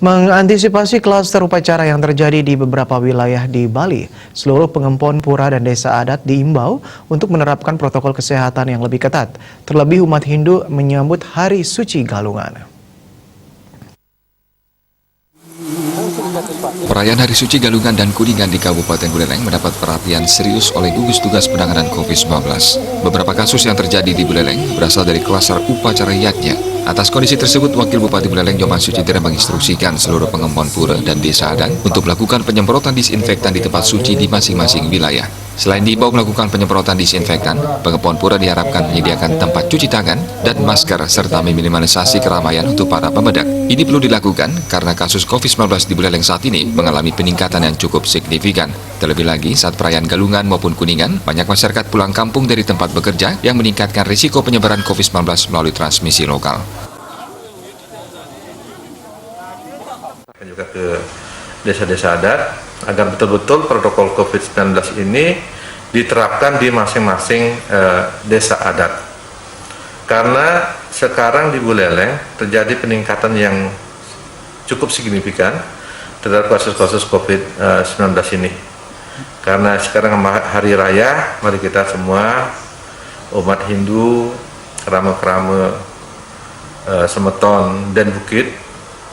Mengantisipasi klaster upacara yang terjadi di beberapa wilayah di Bali, seluruh pengempon pura dan desa adat diimbau untuk menerapkan protokol kesehatan yang lebih ketat. Terlebih umat Hindu menyambut Hari Suci Galungan. Perayaan Hari Suci Galungan dan Kuningan di Kabupaten Buleleng mendapat perhatian serius oleh gugus tugas penanganan COVID-19. Beberapa kasus yang terjadi di Buleleng berasal dari klaster upacara yatnya. Atas kondisi tersebut, Wakil Bupati Buleleng Nyoman Sucitira menginstruksikan seluruh pengempon pura dan desa adat untuk melakukan penyemprotan disinfektan di tempat suci di masing-masing wilayah. Selain diimbau melakukan penyemprotan disinfektan, pengempon pura diharapkan menyediakan tempat cuci tangan dan masker serta meminimalisasi keramaian untuk para pemedak. Ini perlu dilakukan karena kasus COVID-19 di Buleleng saat ini mengalami peningkatan yang cukup signifikan. Terlebih lagi saat perayaan Galungan maupun Kuningan, banyak masyarakat pulang kampung dari tempat bekerja yang meningkatkan risiko penyebaran COVID-19 melalui transmisi lokal. Juga ke desa-desa adat agar betul-betul protokol COVID-19 ini diterapkan di masing-masing desa adat. Karena sekarang di Buleleng terjadi peningkatan yang cukup signifikan terhadap kasus-kasus COVID-19 ini. Karena sekarang hari raya, mari kita semua umat Hindu, kerama-kerama Semeton dan Bukit,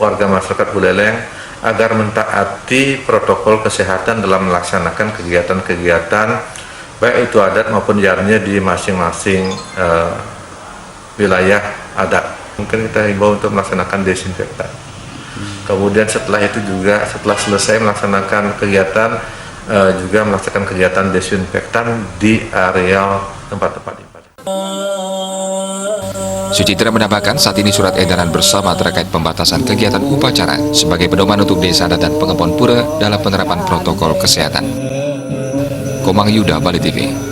warga masyarakat Buleleng agar mentaati protokol kesehatan dalam melaksanakan kegiatan-kegiatan baik itu adat maupun jarnya di masing-masing wilayah adat. Mungkin kita himbau untuk melaksanakan desinfektan. Kemudian setelah itu juga setelah selesai melaksanakan kegiatan juga melaksanakan kegiatan desinfektan di area tempat-tempat ibadah. Sucitira menambahkan saat ini surat edaran bersama terkait pembatasan kegiatan upacara sebagai pedoman untuk desa adat dan pengempon pura dalam penerapan protokol kesehatan. Komang Yuda, Bali TV.